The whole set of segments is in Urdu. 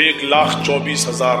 1,24,000,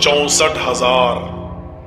64,000।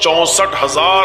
64,000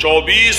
24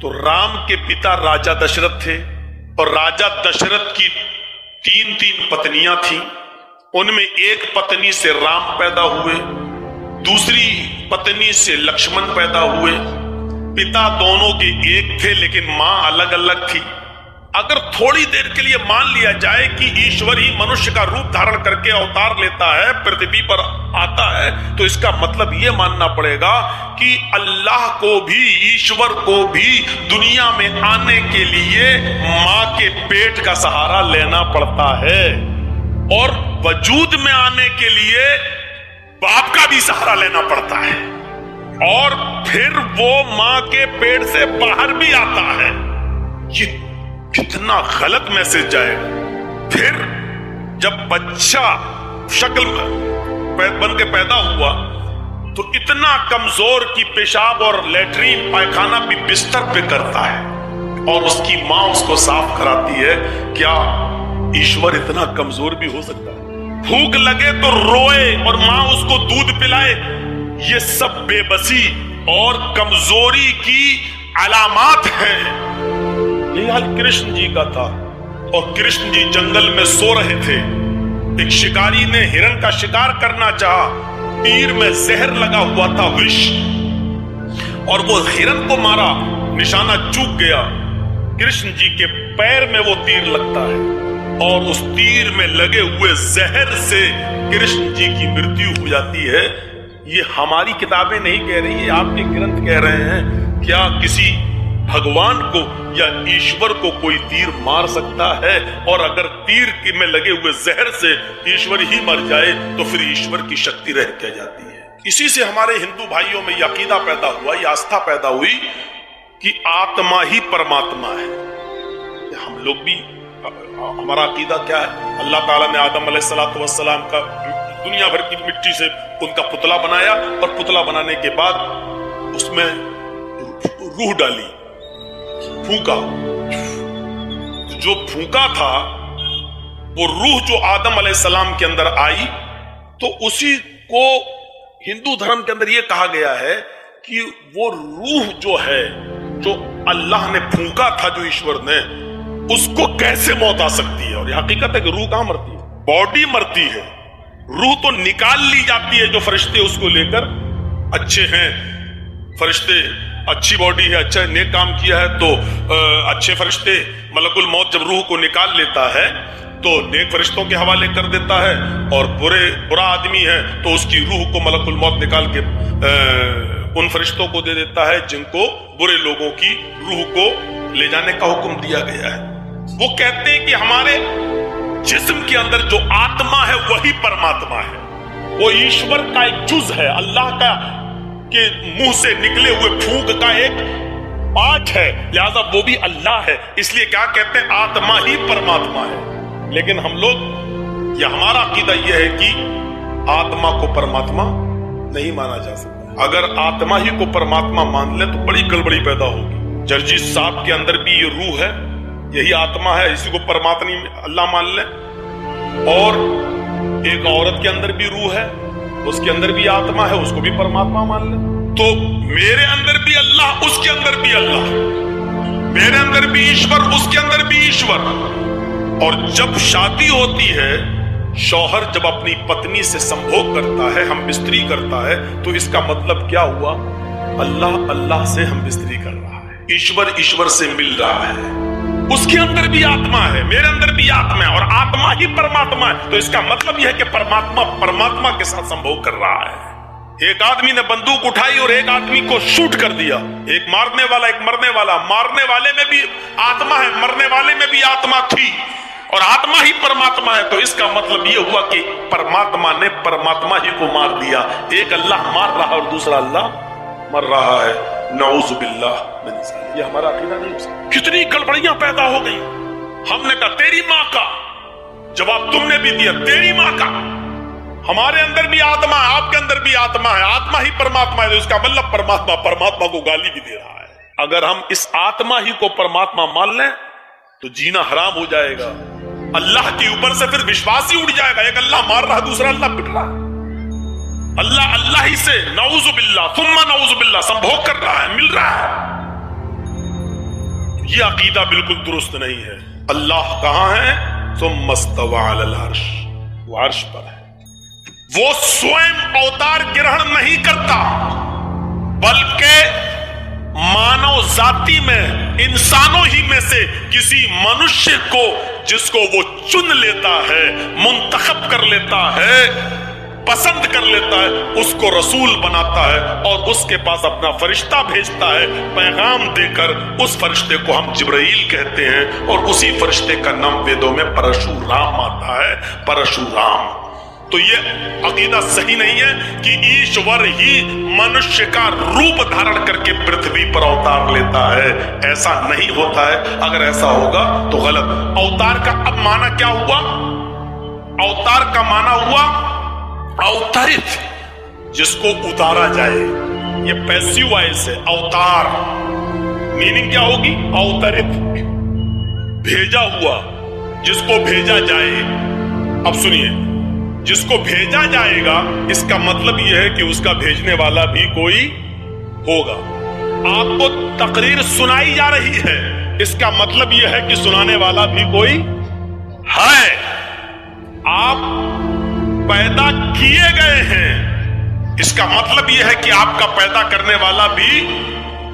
تو رام کے پتا راجا دشرت تھے اور راجا دشرت کی تین پتنیاں تھیں. ان میں ایک پتنی سے رام پیدا ہوئے, دوسری پتنی سے لکشمن پیدا ہوئے. پتا دونوں کے ایک تھے لیکن ماں الگ الگ تھی. اگر تھوڑی دیر کے لیے مان لیا جائے کہ ایشور ہی منشیہ کا روپ دھارن کر کے اوتار لیتا ہے, پرتھوی پر آتا ہے, تو اس کا مطلب یہ ماننا پڑے گا کہ اللہ کو بھی, ایشور کو بھی دنیا میں آنے کے لیے ماں کے پیٹ کا سہارا لینا پڑتا ہے, اور وجود میں آنے کے لیے باپ کا بھی سہارا لینا پڑتا ہے, اور پھر وہ ماں کے پیٹ سے باہر بھی آتا ہے. یہ کتنا غلط میسج جائے گا. پھر جب بچہ شکل بن کے پیدا ہوا تو اتنا کمزور کہ پیشاب اور لیٹرین پائخانہ بھی بستر پہ کرتا ہے, اور اس کی ماں اس کو صاف کراتی ہے. کیا ایشور اتنا کمزور بھی ہو سکتا ہے؟ بھوک لگے تو روئے اور ماں اس کو دودھ پلائے. یہ سب بے بسی اور کمزوری کی علامات ہیں. یہ حال کرشن جی کا تھا, اور کرشن جی جنگل میں سو رہے تھے. ایک شکاری نے ہرن کا شکار کرنا چاہا, تیر میں زہر لگا ہوا تھا وش, اور وہ ہرن کو مارا, نشانہ چوک گیا. کرشن جی کے پیر میں وہ تیر لگتا ہے, اور اس تیر میں لگے ہوئے زہر سے کرشن جی کی مرتیو ہو جاتی ہے. یہ ہماری کتابیں نہیں کہہ رہی, یہ آپ کے گرنتھ کہہ رہے ہیں. کیا کسی بھگوان کو یا ایشور کو کوئی تیر مار سکتا ہے؟ اور اگر تیر میں لگے ہوئے زہر سے ایشور ہی مر جائے تو پھر ایشور کی شکتی رہ کیا جاتی ہے؟ اسی سے ہمارے ہندو بھائیوں میں یہ عقیدہ پیدا ہوا, یہ آستھا پیدا ہوئی کہ آتما ہی پرماتما ہے. ہم لوگ بھی, ہمارا عقیدہ کیا ہے؟ اللہ تعالیٰ نے آدم علیہ السلام کا دنیا بھر کی مٹی سے ان کا پتلا بنایا, اور پتلا بنانے کے بعد اس میں روح ڈالی, پھونکا. جو پھونکا تھا وہ روح جو آدم علیہ السلام کے اندر آئی, تو اسی کو ہندو دھرم کے اندر یہ کہا گیا ہے کہ وہ روح جو ہے, جو اللہ نے پھونکا تھا, جو ایشور نے, اس کو کیسے موت آ سکتی ہے؟ اور یہ حقیقت ہے کہ روح کہاں مرتی ہے؟ باڈی مرتی ہے, روح تو نکال لی جاتی ہے. جو فرشتے اس کو لے کر اچھے ہیں, فرشتے اچھی باڈی ہے, اچھا نیک کام کیا ہے, تو اچھے فرشتے ملک الموت جب روح کو نکال لیتا ہے تو نیک فرشتوں کے حوالے کر دیتا ہے, اور برا آدمی ہے تو اس کی روح کو ملک الموت نکال کے ان فرشتوں کو دے دیتا ہے جن کو برے لوگوں کی روح کو لے جانے کا حکم دیا گیا ہے. وہ کہتے ہیں کہ ہمارے جسم کے اندر جو آتما ہے وہی پرماتما ہے, وہ ایشور کا ایک جز ہے, اللہ کا کے منہ سے نکلے ہوئے پھونک کا ایک پارٹ ہے, لہذا وہ بھی اللہ ہے. اس لیے کیا کہتے ہیں؟ آتما ہی پرماتما ہے. لیکن ہم لوگ, یا ہمارا عقیدہ یہ ہے کہ آتما کو پرماتما نہیں مانا جا سکتا. اگر آتما ہی کو پرماتما مان لیں تو بڑی گڑبڑی پیدا ہوگی. جرجیت صاحب کے اندر بھی یہ روح ہے, یہی آتما ہے, اسی کو پرماتما اللہ مان لیں. اور ایک عورت کے اندر بھی روح ہے, اس کے اندر بھی آتما ہے, اس کو بھی پرماتما مان لیں. تو میرے اندر بھی اللہ, اس کے اندر بھی اللہ, میرے اندر بھی ایشور, اس کے اندر بھی ایشور. اور جب شادی ہوتی ہے, شوہر جب اپنی پتنی سے سمبھوگ کرتا ہے, ہم بستری کرتا ہے, تو اس کا مطلب کیا ہوا؟ اللہ سے ہم بستری کر رہا ہے, ایشور سے مل رہا ہے. اس کے اندر بھی آتما ہے, میرے اندر بھی آتما ہے, اور آتما ہی پرماتما ہے. تو اس کا مطلب یہ ہے کہ پرماتما کے ساتھ سمبھوگ کر رہا ہے. ایک آدمی نے بندوق اٹھائی اور ایک آدمی کو شوٹ کر دیا, ایک مارنے والا ایک مرنے والا. مارنے والے میں بھی آتما ہے, مرنے والے میں بھی آتما تھی, اور آتما ہی پرماتما ہے. تو اس کا مطلب یہ ہوا کہ پرماتما نے پرماتما ہی کو مار دیا. ایک اللہ مار رہا اور دوسرا اللہ مر رہا ہے. نعوذ باللہ من ذلک. یہ ہمارا عقیدہ نہیں ہو سکتا. کتنی گڑبڑیاں پیدا ہو گئی. ہم نے کہا تیری ماں کا جواب تم نے بھی دیا, تیری ماں کا. ہمارے اندر بھی آتما ہے, آپ کے اندر بھی آتما ہے, آتما ہی پرماتما ہے. اس کا مطلب پرماتما کو گالی بھی دے رہا ہے. اگر ہم اس آتما ہی کو پرماتما مان لیں تو جینا حرام ہو جائے گا. اللہ کے اوپر سے پھر وشواس ہی اڑ جائے گا. ایک اللہ مار رہا, دوسرا اللہ پٹ رہا. اللہ ہی سے نعوذ باللہ ثم نعوذ باللہ سمبھوگ کر رہا ہے, مل رہا ہے. یہ عقیدہ بالکل درست نہیں ہے. اللہ کہاں ہے؟ ثم استوى علی العرش، وہ عرش پر ہے. وہ سوئم اوتار گرہن نہیں کرتا، بلکہ مانو ذاتی میں انسانوں ہی میں سے کسی منشیہ کو جس کو وہ چن لیتا ہے، منتخب کر لیتا ہے، پسند کر لیتا ہے، اس کو رسول بناتا ہے اور اس کے پاس اپنا فرشتہ بھیجتا ہے پیغام دے کر. اس فرشتے کو ہم جبرائیل کہتے ہیں اور اسی فرشتے کا نام ویدوں میں پرشورام آتا ہے. پرشورام. تو یہ عقیدہ صحیح نہیں ہے کہ ایشور ہی منشیہ کا روپ دھارن کر کے پرتھوی پر اوتار لیتا ہے. ایسا نہیں ہوتا ہے. اگر ایسا ہوگا تو غلط. اوتار کا اب معنی کیا ہوا؟ اوتار کا معنی ہوا اوترت، جس کو اتارا جائے. یہ پیسیو وائس ہے. اوتار میننگ کیا ہوگی؟ اوترت، بھیجا ہوا، جس کو بھیجا جائے. اب سنیے، جس کو بھیجا جائے گا اس کا مطلب یہ ہے کہ اس کا بھیجنے والا بھی کوئی ہوگا. آپ کو تقریر سنائی جا رہی ہے، اس کا مطلب یہ ہے کہ سنانے والا بھی کوئی ہے. آپ پیدا کیے گئے ہیں، اس کا مطلب یہ ہے کہ آپ کا پیدا کرنے والا بھی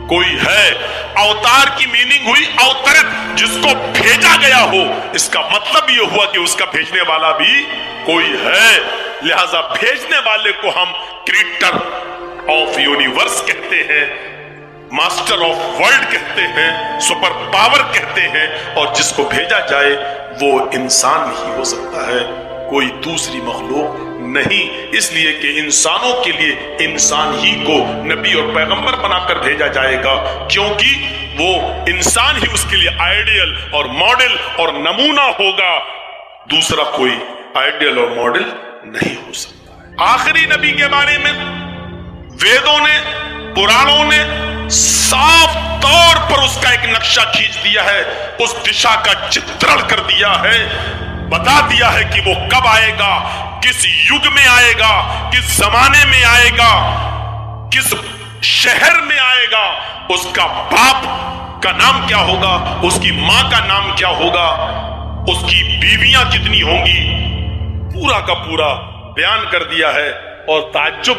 کوئی ہے. اوتار کی میننگ ہوئی اوترت، جس کو بھیجا گیا ہو. اس کا مطلب یہ ہوا کہ اس کا بھیجنے والا بھی کوئی ہے. لہذا بھیجنے والے کو ہم کریٹر آف یونیورس کہتے ہیں، ماسٹر آف ورلڈ کہتے ہیں، سپر پاور کہتے ہیں. اور جس کو بھیجا جائے وہ انسان ہی ہو سکتا ہے، کوئی دوسری مخلوق نہیں. اس لیے کہ انسانوں کے لیے انسان ہی کو نبی اور پیغمبر بنا کر بھیجا جائے گا، کیونکہ وہ انسان ہی اس کے لیے آئیڈیل اور ماڈل اور نمونہ ہوگا. دوسرا کوئی آئیڈیل اور ماڈل نہیں ہو سکتا ہے. آخری نبی کے بارے میں ویدوں نے، پرانوں نے صاف طور پر اس کا ایک نقشہ کھینچ دیا ہے، اس دشا کا چترن کر دیا ہے، بتا دیا ہے کہ وہ کب آئے گا، کس یگ میں آئے گا، کس زمانے میں آئے گا، کس شہر میں آئے گا، اس کا باپ کا نام کیا ہوگا، اس کی ماں کا نام کیا ہوگا، اس کی بیویاں کتنی ہوں گی، پورا کا پورا بیان کر دیا ہے. اور تعجب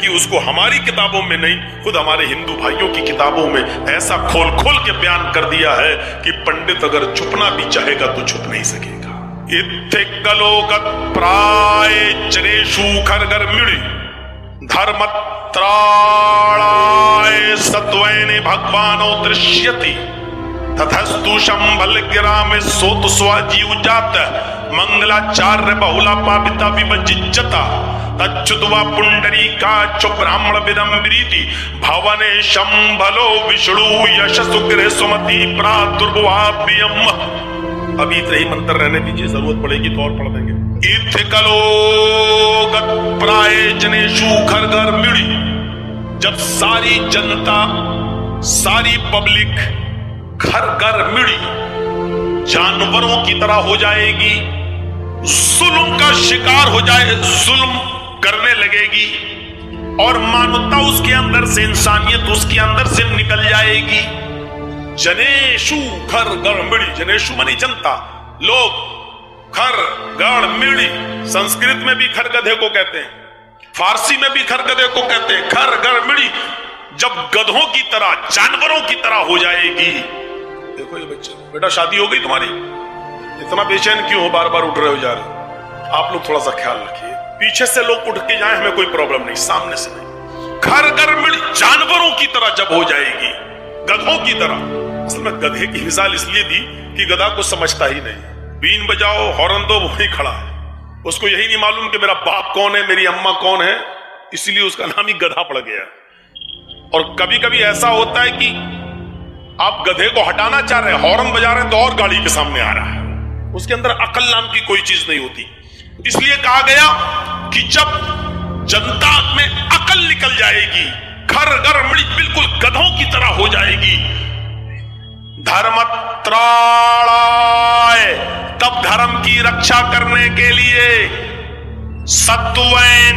کہ اس کو ہماری کتابوں میں نہیں، خود ہمارے ہندو بھائیوں کی کتابوں میں ایسا کھول کھول کے بیان کر دیا ہے کہ پنڈت اگر چھپنا بھی چاہے گا تو چھپ نہیں سکے گا. اتھکلوکت پرائے چریشو کھرگر مڑی دھرمتراڑائے ستوینے بھگوانو درشیتی تتھستو شمبھل گرام سوت سواجیو جات منگلاچاریہ بہلا پاپتا ویمججتا تچدوا پنڈری کاچ براہمن ودمبریتی بھونے شمبھلو وشڑو یش سگرہ سمتی پرادربھوابھیم. ابھی اتنے ہی منتر رہنے دیجیے، ضرورت پڑے گی تو اور پڑھ دیں گے. اتھکلو گت پرائے جنیشو کھرگر مڑی، جب ساری جنتا، ساری پبلک گھر مڑی، جانوروں کی طرح ہو جائے گی، ظلم کا شکار ہو جائے، ظلم کرنے لگے گی، اور مانوتا اس کے اندر سے، انسانیت اس کے اندر سے نکل جائے گی. جنیشو گھر گڑ مڑی، جنیشو منی جنتا، لوگ گھر گڑ مڑی. سنسکرت میں بھی گھر گدھے کو کہتے ہیں، فارسی میں بھی گھر گدھے کو کہتے ہیں. گھر گڑ مڑی جب گدھوں کی طرح، جانوروں کی طرح ہو جائے گی. دیکھو یہ بچہ، بیٹا شادی ہو گئی تمہاری، اتنا بے چین کیوں ہو، بار بار اٹھ رہے ہو جا رہے؟ آپ لوگ تھوڑا سا خیال رکھیے، پیچھے سے لوگ اٹھ کے جائیں ہمیں کوئی پرابلم نہیں، سامنے سے نہیں. گھر گھر مڑ جانوروں کی طرح جب ہو جائے گی، گدھوں کی طرح. اصل میں گدھے کی مثال اس لیے دی کہ گدھا کو سمجھتا ہی نہیں. بین بجاؤ، ہارن دو، وہیں کھڑا ہے، اس کو یہی نہیں معلوم کہ میرا باپ کون ہے، میری اماں کون ہے، اسی لیے اس کا نام ہی گدھا پڑ گیا. اور کبھی کبھی ایسا ہوتا ہے کہ آپ گدھے کو ہٹانا چاہ رہے ہیں، ہارن بجا رہے ہیں تو اور گاڑی کے سامنے آ رہا ہے. اس کے اندر عقل نام کی کوئی چیز نہیں ہوتی. اس لیے کہا گیا کہ جب جنتا میں عقل نکل جائے گی، گھر گھر مڑی بالکل گدھوں کی طرح ہو جائے گی. دھرمتراڑائے، تب دھرم کی رکشا کرنے کے لیے ستوین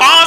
5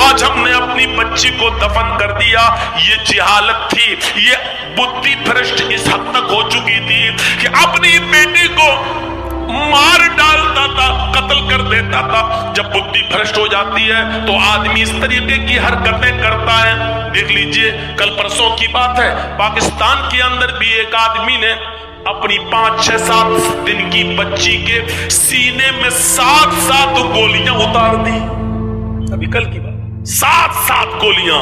آج ہم نے اپنی بچی کو دفن کر دیا۔ یہ جہالت تھی، یہ بدھی بھرشٹ اس حد تک ہو چکی تھی کہ اپنی بیٹی کو مار ڈالتا تھا، قتل کر دیتا تھا۔ جب بدھی بھرشٹ ہو جاتی ہے تو آدمی اس طریقے کی حرکتیں کرتا ہے۔ دیکھ لیجئے، کل پرسوں کی بات ہے، پاکستان کے اندر بھی ایک آدمی نے اپنی 5 6 7 دن کی بچی کے سینے میں 7 گولیاں اتار دی۔ ابھی کل کی بات، 7 گولیاں،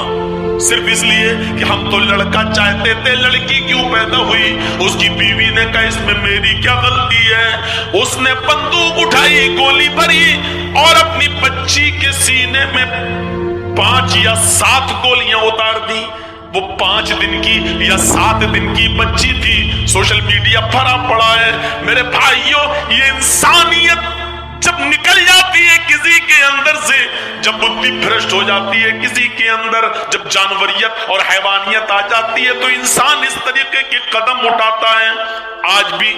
صرف اس لیے کہ ہم تو لڑکا چاہتے تھے، لڑکی کیوں پیدا ہوئی؟ اس کی بیوی نے کہا اس میں میری کیا غلطی ہے؟ اس نے بندوق اٹھائی، گولی بھری اور اپنی بچی کے سینے میں 5 یا 7 گولیاں اتار دی۔ وہ 5 دن کی یا 7 دن کی بچی تھی۔ سوشل میڈیا بھرا پڑا ہے۔ میرے بھائیوں، یہ انسانیت جب نکل جاتی ہے کسی کے اندر سے، جب بدھی بھرشٹ ہو جاتی ہے کسی کے اندر، جب جانوریت اور حیوانیت آ جاتی ہے تو انسان اس طریقے کے قدم اٹھاتا ہے۔ آج بھی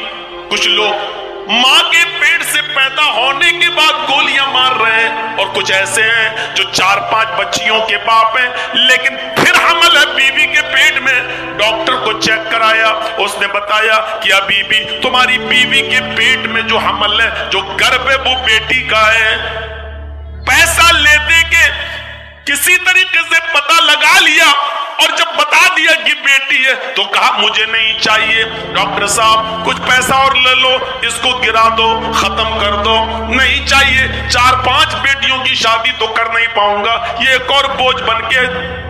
کچھ لوگ ماں کے پیٹ سے پیدا ہونے کے بعد گولیاں مار رہے ہیں، اور کچھ ایسے ہیں جو 4 5 بچیوں کے باپ ہیں لیکن پھر حمل ہے بیوی کے پیٹ میں۔ ڈاکٹر کو چیک کرایا، اس نے بتایا کہ ابھی بھی تمہاری بیوی کے پیٹ میں جو حمل ہے، جو گربھ ہے، وہ بیٹی کا ہے۔ پیسہ لے دے کے کسی طریقے سے پتہ لگا لیا، اور جب بتا دیا کہ بیٹی ہے تو کہا مجھے نہیں چاہیے، ڈاکٹر صاحب کچھ پیسہ اور لے لو، اس کو گرا دو، ختم کر دو۔ نہیں چاہیے، 4 5 بیٹیوں کی شادی تو کر نہیں پاؤں گا، یہ ایک اور بوجھ بن کے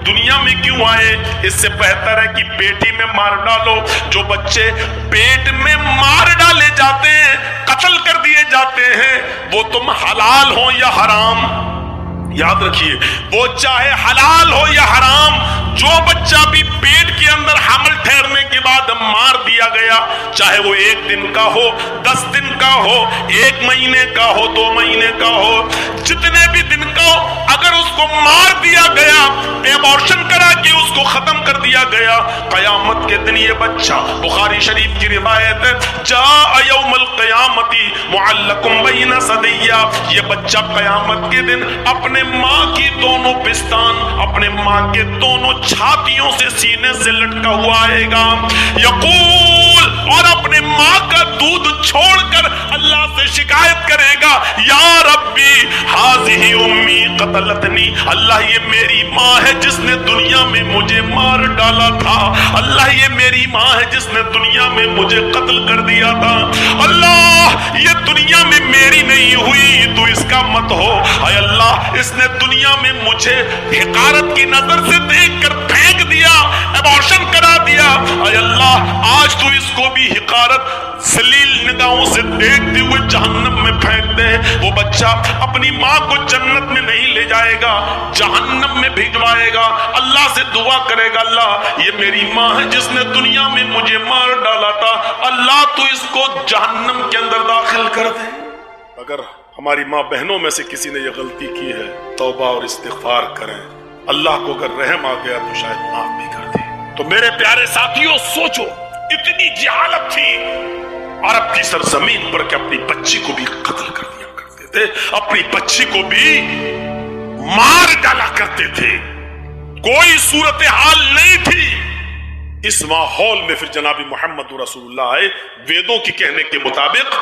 دنیا میں کیوں آئے؟ اس سے بہتر ہے کہ بیٹی میں مار ڈالو۔ جو بچے پیٹ میں مار ڈالے جاتے ہیں، قتل کر دیے جاتے ہیں، وہ تم حلال ہو یا حرام، یاد رکھیے، وہ چاہے حلال ہو یا حرام، جو بچہ بھی پیٹ کے اندر حمل ٹھہرنے کے بعد مار دیا گیا، چاہے وہ 1 دن کا ہو، 10 دن کا ہو، 1 مہینے کا ہو، 2 مہینے کا ہو، جتنے بھی دن کا ہو، اگر اس کو مار دیا گیا، ایبارشن کرا کے اس کو ختم کر دیا گیا، قیامت کے دن یہ بچہ، بخاری شریف کی روایت ہے، جاء یوم القیامت معلق بین ثدیہ، یہ بچہ قیامت کے دن اپنے ماں کی دونوں پستان، اپنے ماں کے دونوں چھاتیوں سے سینے سے لٹکا ہوا آئے گا، یقول، اور اپنے ماں کا دودھ چھوڑ کر اللہ سے شکایت کرے گا، یا ربی ہذہ امی قتلتنی، اللہ یہ میری ماں ہے جس نے دنیا میں مجھے مار ڈالا تھا، اللہ یہ میری ماں ہے جس نے دنیا میں مجھے قتل کر دیا تھا، اللہ یہ دنیا میں میری نہیں ہوئی تو اس کا مت ہو، اے اللہ اس نے دنیا میں مجھے حقارت کی نظر سے دیکھ کر پھینک دیا، ایبارشن کرا دیا، اے اللہ آج تو اس کو بھی حقارت ذلیل نگاہوں سے دیکھتے ہوئے جہنم میں پھینک دے۔ وہ بچہ اپنی ماں کو جنت میں نہیں لے جائے گا، جہنم میں بھجوائے گا، اللہ سے دعا کرے گا، اللہ یہ میری ماں ہے جس نے دنیا میں مجھے مار ڈالا تھا، اللہ تو اس کو جہنم کے اندر داخل کر دے۔ اگر ہماری ماں بہنوں میں سے کسی نے یہ غلطی کی ہے، توبہ اور استغفار کریں، اللہ کو اگر رحم آ گیا تو شاید معاف بھی کر دے۔ تو میرے پیارے ساتھیوں، سوچو، اتنی جہالت تھی عرب کی سرزمین پر کہ اپنی بچی کو بھی قتل کر دیا کرتے تھے، اپنی بچی کو بھی مار ڈالا کرتے تھے، کوئی صورتحال نہیں تھی۔ اس ماحول میں پھر جناب محمد رسول اللہ آئے، ویدوں کی کہنے کے مطابق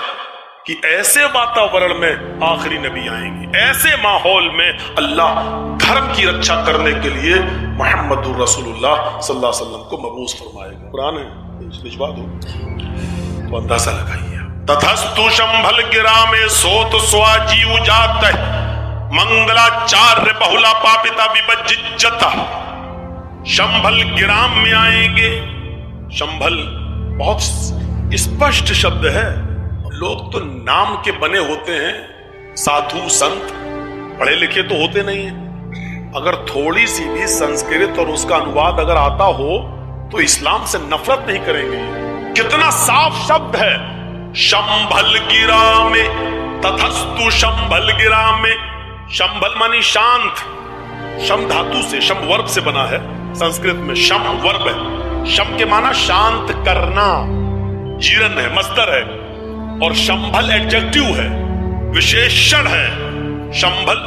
کہ ایسے واتاورن میں آخری نبی آئیں گے، ایسے ماحول میں اللہ دھرم کی رکشا کرنے کے لیے محمد رسول اللہ صلی اللہ علیہ وسلم کو مبعوث فرمائے گا۔ قرآن ہے، بھجوا دو تو اندازہ لگائیے۔ تتھستو شمبھل گرام سوت سواجی اجات منگلاچاریہ بہلا پاپتا وبججتا، شمبھل گرام میں آئیں گے۔ شمبھل بہت اسپشٹ شبد ہے، لوگ تو نام کے بنے ہوتے ہیں، سادھو سنت پڑھے لکھے تو ہوتے نہیں ہیں، اگر تھوڑی سی بھی سنسکرت اور اس کا انواد اگر آتا ہو تو اسلام سے نفرت نہیں کریں گے۔ کتنا صاف شبد ہے، شمبھل گرام، تتھستو شمبھل گرام۔ شمبھل مانی شانت، شم دھاتو سے، شم ورب سے بنا ہے، سنسکرت میں شم ورب ہے، شم کے معنی شانت کرنا، جیرن ہے، مصدر ہے، اور شمبھل ایڈجیکٹیو ہے، وشیشن ہے۔ شمبھل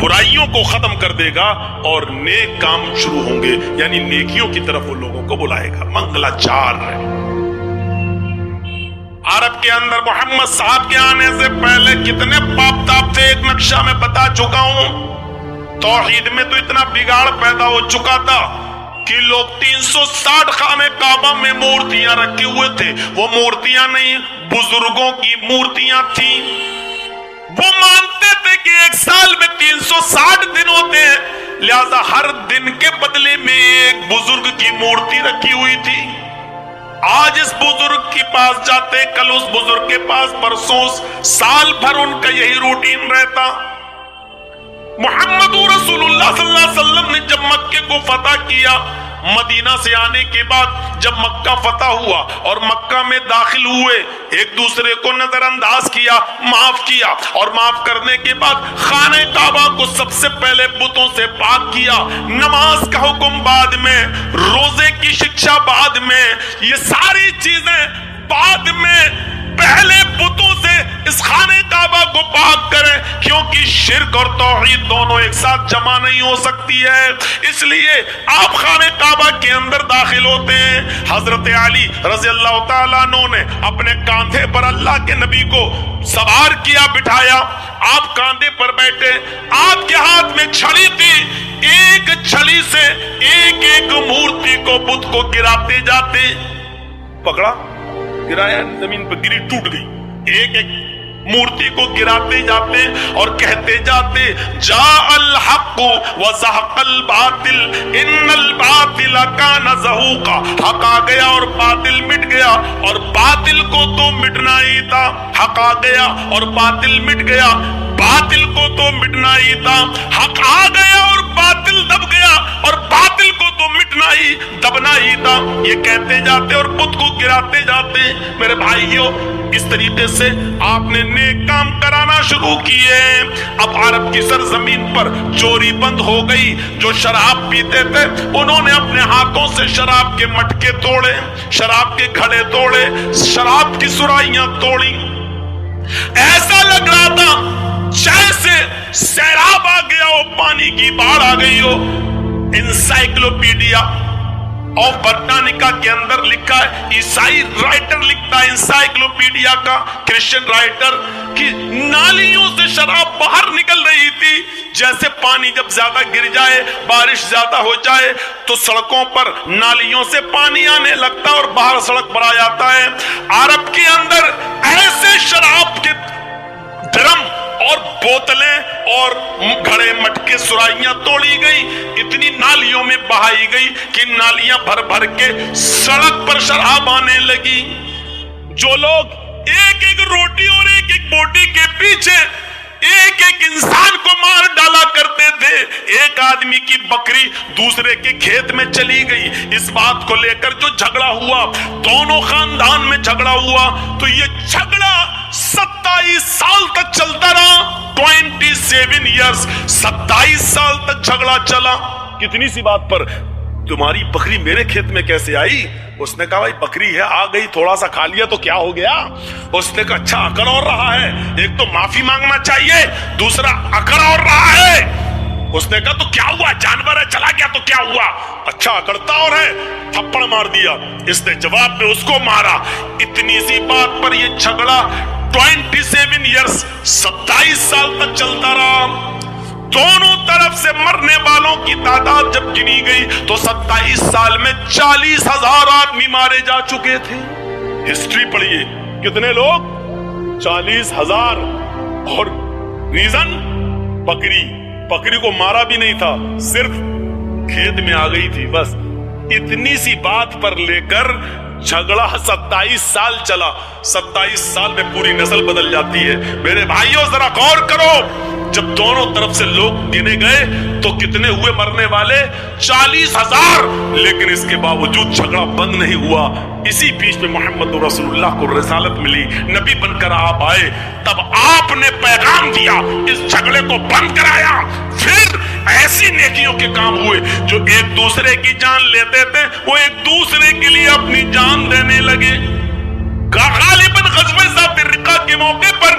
برائیوں کو ختم کر دے گا اور نیک کام شروع ہوں گے، یعنی نیکیوں کی طرف وہ لوگوں کو بلائے گا۔ منگلاچار ہے۔ عرب کے اندر محمد صاحب کے آنے سے پہلے کتنے پاپ تاپ تھے، ایک نقشہ میں بتا چکا ہوں۔ توحید میں تو اتنا بگاڑ پیدا ہو چکا تھا کہ لوگ 360 خانے کعبہ میں مورتیاں رکھے ہوئے تھے۔ وہ مورتیاں نہیں، بزرگوں کی مورتیاں تھیں۔ وہ مانتے تھے کہ ایک سال میں 360 دن ہوتے ہیں، لہذا ہر دن کے بدلے میں ایک بزرگ کی مورتی رکھی ہوئی تھی۔ آج اس بزرگ کے پاس جاتے، کل اس بزرگ کے پاس، پرسوں، سال بھر ان کا یہی روٹین رہتا۔ محمد رسول اللہ صلی اللہ علیہ وسلم نے جب مکے کو فتح کیا، مدینہ سے آنے کے بعد جب مکہ فتح ہوا اور مکہ میں داخل ہوئے، ایک دوسرے کو نظر انداز کیا، معاف کیا، اور معاف کرنے کے بعد خانہ کعبہ کو سب سے پہلے بتوں سے پاک کیا۔ نماز کا حکم بعد میں، روزے کی شکشا بعد میں، یہ ساری چیزیں بعد میں۔ پہلے بتوں سے اس خانہ کعبہ کو پاک کریں، کیونکہ شرک اور توحید دونوں ایک ساتھ جمع نہیں ہو سکتی ہے۔ اس لیے آپ خانہ کعبہ کے اندر داخل ہوتے ہیں۔ حضرت علی رضی اللہ تعالیٰ عنہ نے اپنے کاندھے پر اللہ کے نبی کو سوار کیا، بٹھایا، آپ کاندھے پر بیٹھے، آپ کے ہاتھ میں چھڑی تھی، ایک چھڑی سے ایک ایک مورتی کو، بت کو گراتے جاتے، پکڑا، گرایا، زمین پر گری، ٹوٹ گئی، ایک ایک مورتی کو گراتے جاتے اور کہتے جاتے جاء الحق وزهق الباطل ان الباطل كان زهوقا۔ حق آ گیا اور باطل مٹ گیا، اور باطل کو تو مٹنا ہی تھا۔ حق آ گیا اور باطل مٹ گیا، باطل کو تو مٹنا ہی تھا۔ حق آ گیا اور باطل دب گیا، اور باطل کو تو مٹنا ہی، دبنا ہی تھا۔ یہ کہتے جاتے اور بت کو گراتے جاتے۔ میرے بھائیوں، اس طریقے سے آپ نے نیک کام کرانا شروع کیے۔ اب عرب کی سرزمین پر چوری بند ہو گئی۔ جو شراب پیتے تھے انہوں نے اپنے ہاتھوں سے شراب کے مٹکے توڑے، شراب کے گھڑے توڑے، شراب کی سرائیاں توڑی۔ ایسا لگ رہا تھا جیسے سیلاب آ گیا ہو، پانی کی باڑھ آ گئی ہو۔ انسائکلوپیڈیا آف برٹانیکا کے اندر لکھا ہے، عیسائی رائٹر لکھتا ہے انسائکلوپیڈیا کا، کرسچن رائٹر، کہ نالیوں سے شراب باہر نکل رہی تھی۔ جیسے پانی جب زیادہ گر جائے، بارش زیادہ ہو جائے تو سڑکوں پر نالیوں سے پانی آنے لگتا اور باہر سڑک پر آ جاتا ہے۔ عرب کے اندر ایسے شراب کے ڈرم اور بوتلیں اور گھڑے مٹکے سرائیاں توڑی گئی، اتنی نالیوں میں بہائی گئی کہ نالیاں بھر بھر کے سڑک پر شراب آنے لگی۔ جو لوگ ایک ایک روٹی اور ایک ایک بوٹی کے پیچھے ایک ایک انسان کو مار ڈالا کرتے تھے، ایک آدمی کی بکری دوسرے کے کھیت میں چلی گئی، اس بات کو لے کر جو جھگڑا ہوا، دونوں خاندان میں جھگڑا ہوا، تو یہ جھگڑا 27 سال تک چلتا رہا۔ 27 ایئرز، 27 سال تک جھگڑا چلا۔ کتنی سی بات پر، تمہاری بکری میرے کھیت میں کیسے آئی؟ اس نے کہا بھائی بکری ہے، آ گئی، تھوڑا سا کھا لیا تو کیا ہو گیا؟ اس نے کہا اچھا اکڑ اور رہا ہے، ایک تو معافی مانگنا چاہیے، دوسرا اکڑ اور رہا ہے۔ اس نے کہا تو کیا ہوا؟ جانور ہے، چلا گیا تو کیا ہوا؟ اچھا اکڑتا اور ہے، تھپڑ مار دیا۔ اس نے جواب میں اس کو مارا۔ اتنی سی بات پر یہ جھگڑا 27 ایئرز، 27 سال تک چلتا رہا۔ دونوں طرف سے مرنے والوں کی تعداد جب گنی گئی تو 27 سال میں 40,000 آدمی مارے جا چکے تھے۔ ہسٹری پڑھیے، کتنے لوگ؟ 40,000۔ اور ریزن؟ بکری کو مارا بھی نہیں تھا، صرف کھیت میں آ گئی تھی بس۔ اتنی سی بات پر لے کر جھگڑا 27 سال چلا۔ 27 سال میں پوری نسل بدل جاتی ہے۔ میرے بھائیوں ذرا غور کرو، جب دونوں طرف سے لوگ گنے گئے تو کتنے ہوئے مرنے والے؟ 40,000۔ لیکن اس کے باوجود جھگڑا بند نہیں ہوا۔ اسی بیچ میں محمد رسول اللہ کو رسالت ملی، نبی بن کر آپ آئے، تب آپ نے پیغام دیا، اس جھگڑے کو بند کرایا۔ پھر ایسی نیکیوں کے کام ہوئے، جو ایک دوسرے کی جان لیتے تھے وہ ایک دوسرے کے لیے اپنی جان دینے لگے۔ غالباً غزوہ ذات الرقاع کے موقع پر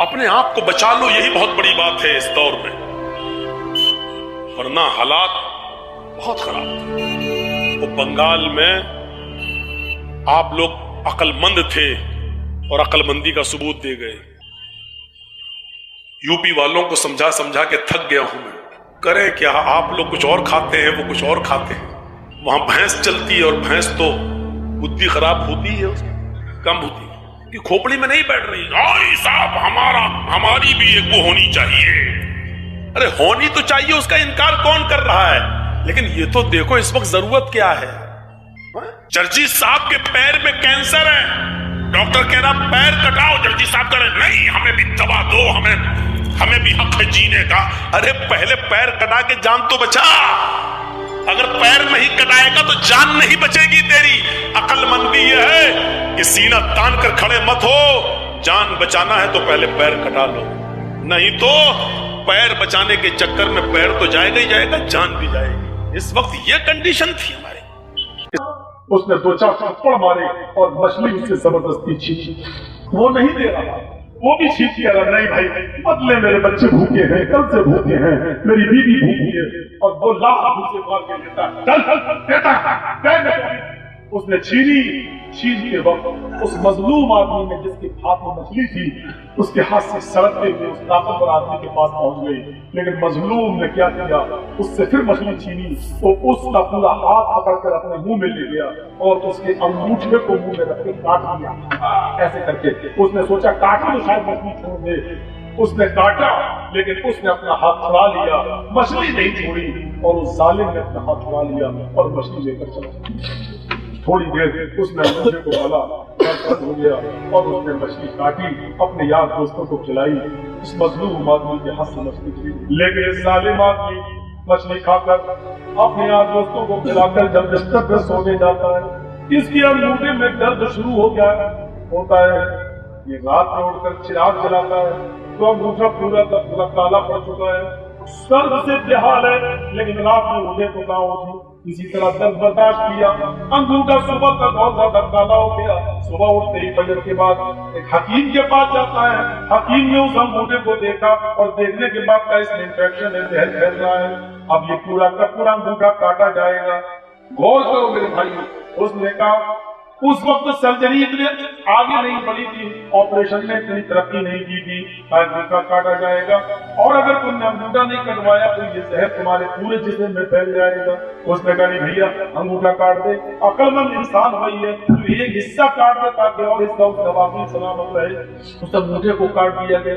اپنے آپ کو بچا لو، یہی بہت بڑی بات ہے اس دور میں، ورنہ حالات بہت خراب تھے۔ وہ بنگال میں آپ لوگ عقل مند تھے اور عقل مندی کا ثبوت دے گئے۔ یو پی والوں کو سمجھا سمجھا کے تھک گیا ہوں میں، کریں کیا؟ آپ لوگ کچھ اور کھاتے ہیں، وہ کچھ اور کھاتے ہیں۔ وہاں بھینس چلتی ہے اور بھینس تو بدھی خراب ہوتی ہے، اس کم ہوتی ہے کہ کھوپڑی میں نہیں بیٹھ رہی۔ آئی صاحب ہماری بھی ایک وہ ہونی چاہیے۔ ارے ہونی تو چاہیے، اس کا انکار کون کر رہا ہے؟ لیکن یہ تو دیکھو اس وقت ضرورت کیا ہے۔ جرجی صاحب کے پیر میں کینسر ہے، ڈاکٹر کہہ رہا پیر کٹاؤ، جرجی صاحب کہہ رہے نہیں ہمیں بھی دوا دو، ہمیں بھی حق ہے جینے کا۔ ارے پہلے پیر کٹا کے جان تو بچا، اگر پیر نہیں کٹائے گا تو جان نہیں بچے گی تیری۔ عقل مندی یہ ہے کہ سینہ تان کر کھڑے مت ہو، جان بچانا ہے تو پہلے پیر کٹا لو، نہیں تو پیر بچانے کے چکر میں پیر تو جائے گا ہی جائے گا، جان بھی جائے گی۔ اس وقت یہ کنڈیشن تھی ہماری۔ اس نے دو چار تھپڑ مارے اور مچھلی اس سے زبردستی چھینچی، وہ نہیں دے رہا، وہ بھی چھینچ کہہ رہا نہیں بھائی بدلے میرے بچے بھوکے ہیں، کل سے بھوکے ہیں، میری بیوی بھوکی ہے، اور وہ لاکھ مجھ سے مار کے لیتا دیتا۔ اس نے چھین کے وقت اس مظلوم آدمی نے جس کے ہاتھ میں مچھلی تھی اس کے ہاتھ سے سڑکتے ہوئے اس طاقتور آدمی کے پاس پہنچ گئی، لیکن مظلوم نے کیا کیا، اس سے پھر مچھلی چھینی، وہ اس کا پورا ہاتھ پکڑ کر اپنے منہ میں لے گیا اور اس کے انگوٹھے کو منہ میں رکھ کے کاٹ دیا۔ ایسے کر کے اس نے سوچا کاٹا تو شاید مچھلی چھوڑ دے، اس نے کاٹا لیکن اس نے اپنا ہاتھ چھڑا لیا، مچھلی نہیں چھوڑی، اور اس ظالم نے اپنا ہاتھ چھڑا لیا اور مچھلی لے کر چلا۔ تھوڑی دیر اس نے مجھے کو ملا، درد ہو گیا اور اس نے مچھلی کاٹی، اپنے یار دوستوں کو کھلائی، اس مظلوم آدمی کے ہاتھ سے مچھلی تھی، لیکن اس ظالم آدمی مچھلی کھا کر اپنے یار دوستوں کو کھلا کر جب بستر پر سونے جاتا ہے اس کی انگوٹھے میں درد شروع ہو گیا ہوتا ہے۔ یہ رات میں اٹھ کر چراغ جلاتا ہے تو انگوٹھا پورا کالا پڑ چکا ہے، درد سے بےحال ہے، لیکن رات میں مجھے تو کہاں اٹھی، اسی طرح درد برداشت کیا، انگوٹھا صبح تک بہت زیادہ کالا ہو گیا۔ صبح اٹھتے ہی فجر کے بعد ایک حکیم کے پاس جاتا ہے، حکیم نے اس انگوٹھے کو دیکھا اور دیکھنے کے بعد کا اس میں انفیکشن ہے، زہر پھیل رہا ہے، اب یہ پورا کا پورا انگوٹھا کاٹا جائے گا۔ غور کرو میرے بھائی، اس نے کہا اس وقت سرجری اتنے آگے نہیں بڑھی تھی، آپریشن نے اتنی ترقی نہیں کی تھی، انگوٹھا کاٹا جائے گا، اور اگر تم نے انگوٹھا نہیں کٹوایا تو یہ زہر تمہارے پورے جسم میں پھیل جائے گا۔ اس نے کہا نہیں بھیا انگوٹھا کاٹ دے، عقل مند انسان وہی ہے تو ایک حصہ کاٹ دے تاکہ اور حصہ اس دوا کی سلامت رہے۔ اس انگوٹھے کو کاٹ دیا گیا،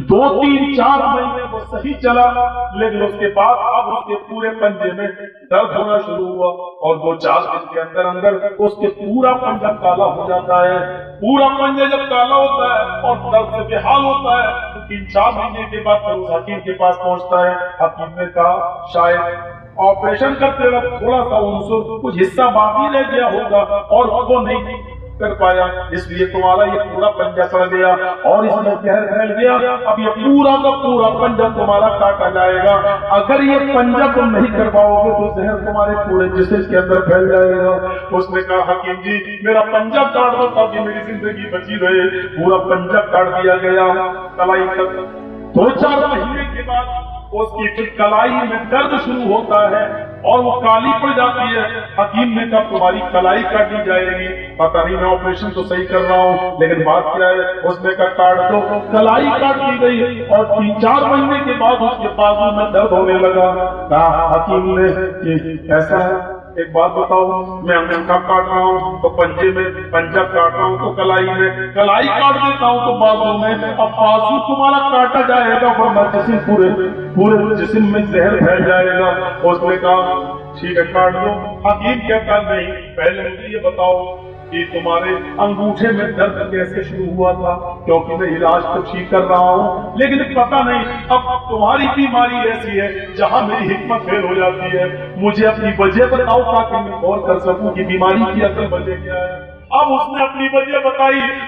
2-3-4 مہینے وہ صحیح چلا، لیکن اس کے بعد اب اس کے پورے پنجے میں درد ہونا شروع ہوا، اور 2-4 دن کے اندر اس کے پورا پنجہ کالا ہو جاتا ہے۔ پورا پنجہ جب کالا ہوتا ہے اور درد سے بےحال ہوتا ہے تو 3-4 مہینے کے بعد اس حکیم کے پاس پہنچتا ہے۔ حکیم نے کہا شاید آپریشن کرتے وقت تھوڑا سا عنصر کچھ حصہ باقی رہ گیا ہوگا اور وہ نہیں کر پایا، اس لیے تمہارا یہ پورا پنجہ سڑ گیا اور اس میں زہر پھیل گیا، اب یہ پورا کا پورا پنجہ تمہارا کاٹا جائے گا۔ اگر یہ پنجہ تم نہیں کر پاؤ گے تو زہر تمہارے پورے جسم کے اندر پھیل جائے گا۔ اس نے کہا حکیم جی میرا پنجہ کاٹ دو تاکہ میری زندگی بچی رہے۔ پورا پنجہ کاٹ دیا گیا کلائی تک۔ 2-4 مہینے کے بعد اس کی پھر کلائی میں درد شروع ہوتا ہے اور وہ کالی پڑ جاتی ہے۔ حکیم نے کہا تمہاری کلائی کاٹی جائے گی، پتہ نہیں میں آپریشن تو صحیح کر رہا ہوں لیکن بات کیا ہے۔ اس نے کہا کاٹ دو، کلائی کاٹ دی گئی اور 3-4 مہینے کے بعد اس کے بازو میں درد ہونے لگا۔ کہا حکیم نے کہ ایسا ہے ایک بات بتاؤ، میں انگوٹھا کاٹ رہا ہوں تو پنجے میں، پنجہ کاٹ رہا ہوں تو کلائی میں، کلائی کاٹ دیتا ہوں تو بازو میں، اب بازو تمہارا کاٹا جائے گا ورنہ جسم پورے جسم میں زہر پھیل جائے گا۔ اس نے کہا ٹھیک ہے کاٹ دو۔ حکیم کہتا نہیں پہلے مجھے یہ بتاؤ کہ تمہارے انگوٹھے میں درد کیسے شروع ہوا تھا، کیونکہ میں علاج تو ٹھیک کر رہا ہوں لیکن پتہ نہیں اب تمہاری بیماری ایسی ہے جہاں میری حکمت فیل ہو جاتی ہے، مجھے اپنی وجہ بتاؤ تاکہ میں غور کر سکوں کہ بیماری کی اصل وجہ کیا ہے۔ اب اس نے اپنی وجہ بتائی،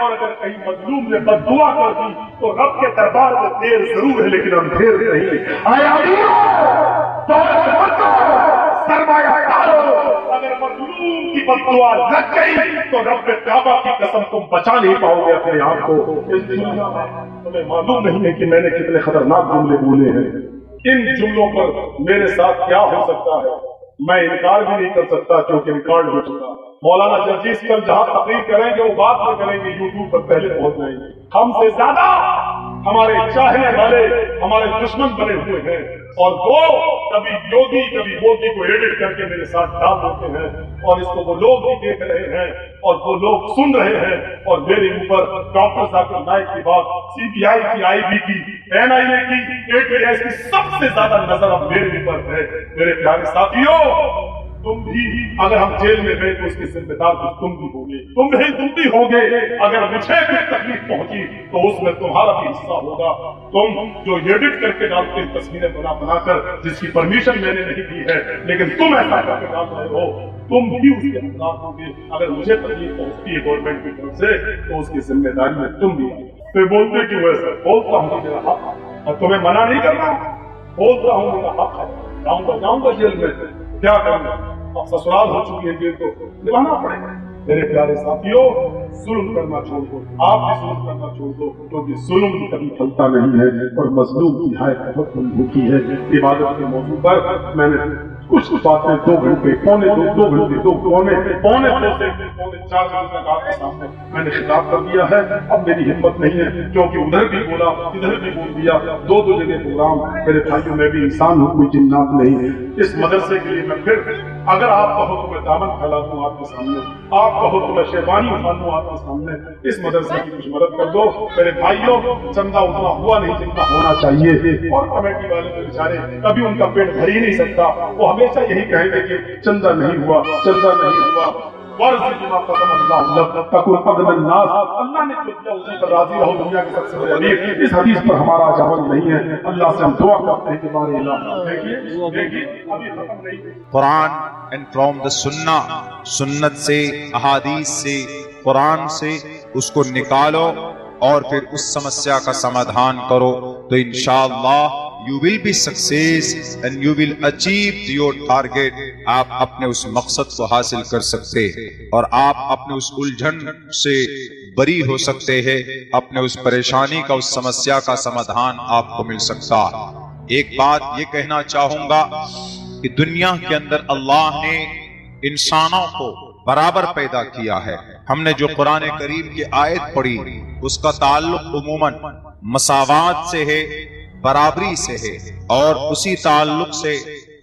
اور اگر کہیں مظلوم نے بد دعا کر دی تو رب کے دربار میں دیر ضرور ہے لیکن ہم دیر نہیں. آیا سرمایہ کارو، اگر مظلوم کی بد دعا لگ گئی تو رب کعبہ کی قسم تم بچا نہیں پاؤ گے اپنے آپ کو. اس دنیا میں تمہیں معلوم نہیں ہے کہ میں نے کتنے خطرناک جملے بولے ہیں. ان جملوں پر میرے ساتھ کیا ہو سکتا ہے میں انکار بھی نہیں کر سکتا کیونکہ ریکارڈ ہو چکا. مولانا جرجیس کل جہاں تقریر کریں گے وہ بات میں کریں گے یوٹیوب پر پہلے پہنچ جائیں گے. ہم سے زیادہ ہمارے چاہنے والے ہمارے دشمن بنے ہوئے ہیں اور وہ کبھی یوگی کبھی مودی کو ایڈٹ کر کے میرے ساتھ ڈال دیتے ہیں اور اس کو وہ لوگ بھی دیکھ رہے ہیں اور وہ لوگ سن رہے ہیں. اور میرے اوپر ڈاکٹر ذاکر نائک کی بات، سی بی آئی کی، آئی بی کی، این آئی اے کی، اے ٹی ایس کی، سب سے زیادہ نظر اب میرے اوپر ہے. میرے پیارے ساتھیوں، تم بھی اگر ہم جیل میں گئے تو اس کے ذمہ دار تم بھی ہوگے، تم بھی ہوگے. اگر مجھے کوئی تکلیف پہنچی تو اس میں تمہارا بھی حصہ ہوگا. تم جو ایڈٹ کر کے ڈالتے تصویریں بنا کر جس کی پرمیشن میں نے نہیں دی ہے لیکن تم ایسا کر کے ڈال رہے ہو، تم بھی اس کے حقدار ہوگے. اگر مجھے تکلیف پہنچتی ہے گورنمنٹ کی طرف سے تو اس کی ذمہ داری میں تم بھی آئے. تو بولتے کیوں ایسا؟ بولتا ہوں کہ میرا حق ہے اور تمہیں منع نہیں کرنا. بولتا ہوں میرا حق ہے، جاؤں گا جیل میں، کیا کروں گا؟ اب سسرال ہو چکی ہے جیل تو نبھانا پڑے گا. میرے پیارے ساتھیوں، ظلم کرنا چھوڑ دو، آپ بھی ظلم کرنا چھوڑ دو کیونکہ ظلم کبھی پھلتا نہیں ہے اور مظلوم کی نہایت بہت بڑی ہوتی ہے. عبادت کے موضوع پر میں نے کچھ باتیں 2 گھنٹے پونے 4 گھنٹے تک آپ کے سامنے میں نے خطاب کر دیا ہے. اب میری ہمت نہیں ہے کیونکہ ادھر بھی بولا ادھر بھی بول دیا، 2 جگہ پروگرام. میرے بھائیوں، میں بھی انسان ہوں، کوئی جنات نہیں. اس مدرسے کے لیے میں پھر اگر آپ کہو تو میں دامن پھیلا دوں آپ کے سامنے، آپ کہو تو میں شیطانی اٹھا دوں آپ کے سامنے. اس مدرسے کی کچھ مدد کر دو میرے بھائیوں. چندہ اتنا ہوا نہیں جتنا ہونا چاہیے اور کمیٹی والے تو بیچارے کبھی ان کا پیٹ بھر ہی نہیں سکتا. وہ ہمیشہ یہی کہیں گے کہ چندہ نہیں ہوا، چندہ نہیں ہوا. اللہ نے جو کیا اسی پر راضی رہو، دنیا کے سب سے بڑے امیر. اس حدیث پر ہمارا جواب نہیں ہے. اللہ سے ہم دعا کرتے ہیں کہ ہمارے اللہ دیکھیے ابھی ختم نہیں. قرآن اینڈ فرام دا سنت سے، احادیث سے، قرآن سے اس کو نکالو اور پھر اس سمسیا کا سمادھان کرو تو انشاءاللہ you will be success and you will achieve your target. آپ اپنے اس مقصد کو حاصل کر سکتے اور آپ اپنے اس الجھن سے بری ہو سکتے ہیں. اپنے اس پریشانی کا، اس سمسیا کا سمادھان آپ کو مل سکتا. ایک بات یہ کہنا چاہوں گا کہ دنیا کے اندر اللہ نے انسانوں کو برابر پیدا کیا ہے. ہم نے جو قرآن کریم کی آیت پڑھی اس کا تعلق عموماً مساوات سے ہے، برابری سے ہے، اور اسی تعلق سے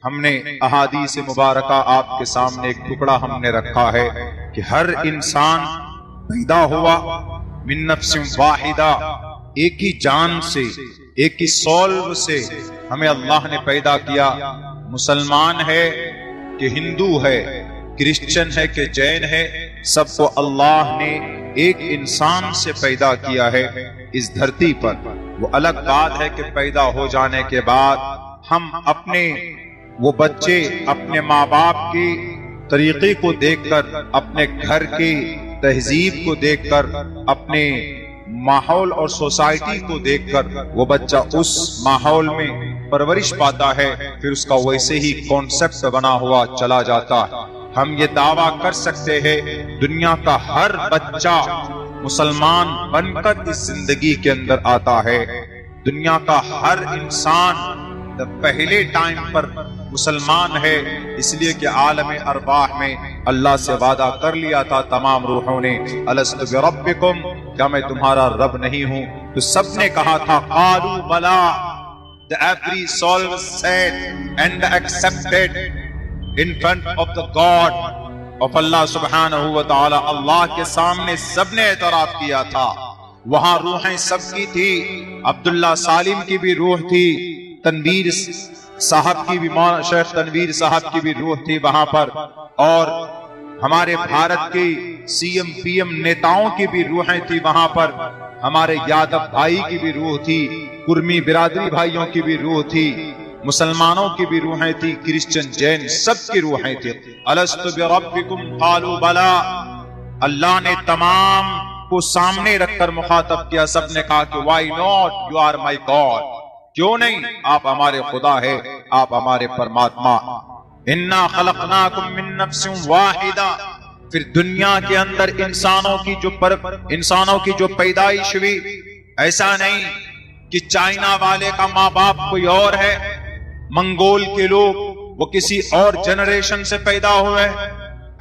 ہم نے احادیث مبارکہ آپ کے سامنے ایک ٹکڑا ہم نے رکھا ہے کہ ہر انسان پیدا ہوا من نفس واحدہ، ایک ہی جان سے، ایک ہی سول سے ہمیں اللہ نے پیدا کیا. مسلمان ہے کہ ہندو ہے، کرسچن ہے کہ جین ہے، سب کو اللہ نے ایک انسان سے پیدا کیا ہے اس دھرتی پر. وہ الگ بات ہے کہ پیدا ہو جانے کے بعد ہم اپنے وہ بچے اپنے ماں باپ کی طریقے کو دیکھ کر، اپنے گھر کی تہذیب کو دیکھ کر، اپنے ماحول اور سوسائٹی کو دیکھ کر وہ بچہ اس ماحول میں پرورش پاتا ہے، پھر اس کا ویسے ہی کانسیپٹ بنا ہوا چلا جاتا ہے. ہم یہ دعویٰ کر سکتے ہیں دنیا کا ہر بچہ مسلمان بن کر اس زندگی کے اندر آتا ہے. دنیا کا ہر انسان پہلے ٹائم پر مسلمان ہے، اس لیے کہ عالم ارواح میں اللہ سے وعدہ کر لیا تھا تمام روحوں نے، الست بربکم، کیا میں تمہارا رب نہیں ہوں؟ تو سب نے کہا تھا قالوا بلا. Every soul was said and accepted in front of the God of Allah سبحانہ و تعالی. اللہ کے سامنے سب نے اعتراف کیا تھا. وہاں روحیں سب کی تھی، عبداللہ سالم کی بھی روح تھی، تنویر صاحب کی بھی، شیخ تنویر صاحب کی بھی روح تھی وہاں پر، اور ہمارے بھارت کی سی ایم پی ایم نیتاؤں کی بھی روحیں تھی وہاں پر، ہمارے یادو بھائی کی بھی روح تھی، کرمی برادری بھائیوں کی بھی روح تھی، مسلمانوں کی بھی روحیں تھی، کرسچن جین سب کی روحیں تھی. الست بربکم قالوا بلا. اللہ نے تمام کو سامنے رکھ کر مخاطب کیا. سب نے کہا کہ why not, you are my god, کیوں نہیں، آپ ہمارے خدا ہے، آپ ہمارے پرماتما. انا خلقناکم من نفس واحدہ. پھر دنیا کے اندر انسانوں کی جو پیدائش ہوئی، ایسا نہیں کہ چائنا والے کا ماں باپ کوئی اور ہے، منگول کے لوگ وہ کسی اور جنریشن سے پیدا ہوئے،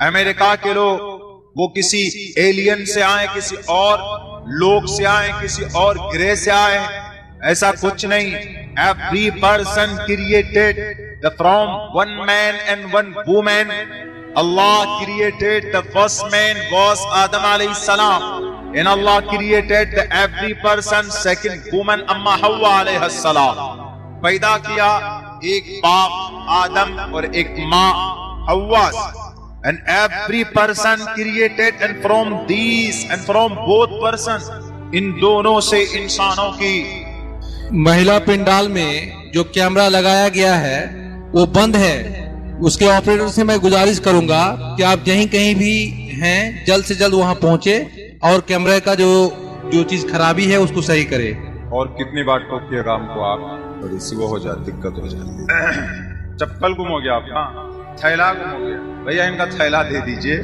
امریکہ کے لوگ وہ کسی ایلین سے آئے، کسی اور لوگ سے آئے، کسی اور گرہ سے آئے. ایسا کچھ نہیں. Every person created from one man and one woman. Allah created the first man was Adam alayhi salam, and Allah created the every person second woman Amma Hawwa alayhi salam. پیدا کیا ایک باپ آدم اور ایک ماں حوا. And every person created and from these and from both persons, ان دونوں سے انسانوں کی. مہیلا پنڈال میں جو کیمرہ لگایا گیا ہے وہ بند ہے. اس کے آپریٹر سے میں گزارش کروں گا کہ آپ جہیں کہیں بھی ہیں جلد سے جلد وہاں پہنچے اور کیمرے کا جو چیز خرابی ہے اس کو صحیح کرے. اور کتنی بار ٹوکیے گا ہم کو آپ، تھوڑی سی وہ ہو جاتی، دقت ہو جاتی. چپل گم ہو گیا آپ کا، تھیلا گم ہو گیا، بھیا ان کا تھیلا دے دیجئے.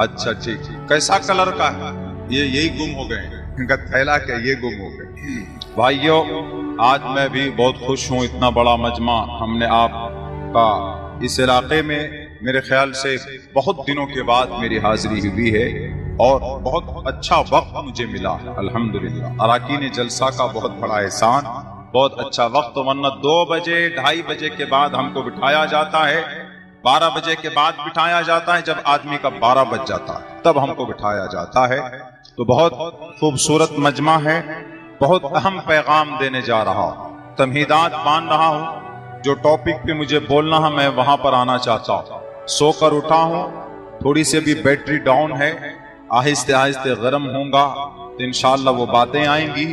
اچھا ٹھیک، کیسا کلر کا ہے؟ یہی گم ہو گئے، ان کا تھیلا کیا یہ گم ہو گئے. بھائیو، آج میں بھی بہت خوش ہوں. اتنا بڑا مجمع ہم نے آپ کا اس علاقے میں میرے خیال سے بہت دنوں کے بعد میری حاضری ہوئی ہے اور بہت اچھا وقت مجھے ملا ہے الحمدللہ. اراکین جلسہ کا بہت بڑا احسان، بہت اچھا وقت. ورنہ 2 بجے 2:30 بجے کے بعد ہم کو بٹھایا جاتا ہے، 12 بجے کے بعد بٹھایا جاتا ہے، جب آدمی کا 12 بج جاتا ہے تب ہم کو بٹھایا جاتا ہے. تو بہت خوبصورت مجمع ہے، بہت اہم پیغام دینے جا رہا ہوں، تمہیدات مان رہا ہوں. جو ٹاپک پہ مجھے بولنا ہے میں وہاں پر آنا چاہتا ہوں. سو کر اٹھا ہوں، تھوڑی سی بھی بیٹری ڈاؤن ہے، آہستہ آہستہ گرم ہوں گا تو انشاءاللہ وہ باتیں آئیں گی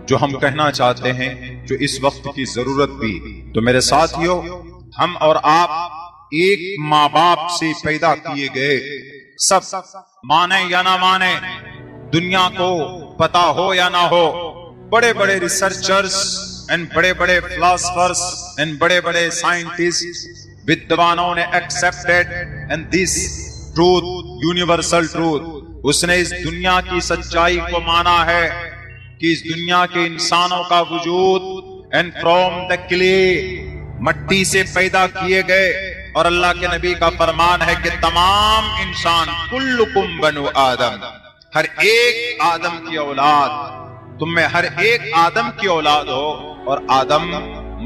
جو ہم کہنا چاہتے ہیں، جو اس وقت کی ضرورت بھی. تو میرے ساتھیو، ہم اور آپ ایک ماں باپ سے پیدا کیے گئے. سب مانے یا نہ مانے، دنیا کو پتا ہو یا نہ ہو، بڑے بڑے ریسرچرز اینڈ بڑے بڑے فلاسفرز اینڈ بڑے بڑے سائنٹسٹ ودوانوں نے accepted and this truth, universal truth. اس نے اس دنیا کی سچائی کو مانا ہے کہ اس دنیا کے انسانوں کا وجود اینڈ فرام دا کلے، مٹی سے پیدا کیے گئے. اور اللہ کے نبی کا فرمان ہے کہ تمام انسان کلکم بنو آدم، ہر ایک آدم کی اولاد، تم میں ہر ایک آدم کی اولاد ہو اور آدم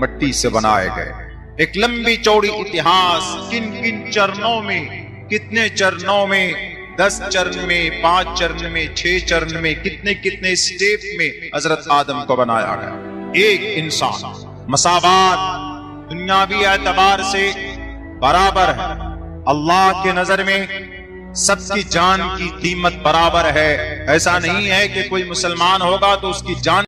مٹی سے بنائے گئے. ایک لمبی چوڑی اتہاس، کن کن چرنوں میں، کتنے چرنوں میں، 10 چرن میں، 5 چرن میں، 6 چرن میں، کتنے کتنے سٹیپ میں حضرت آدم کو بنایا گیا. ایک انسان، مساوات دنیاوی اعتبار سے برابر ہے. اللہ کے نظر میں سب کی جان کی قیمت برابر ہے. ایسا نہیں ہے کہ کوئی مسلمان ہوگا تو اس کی جان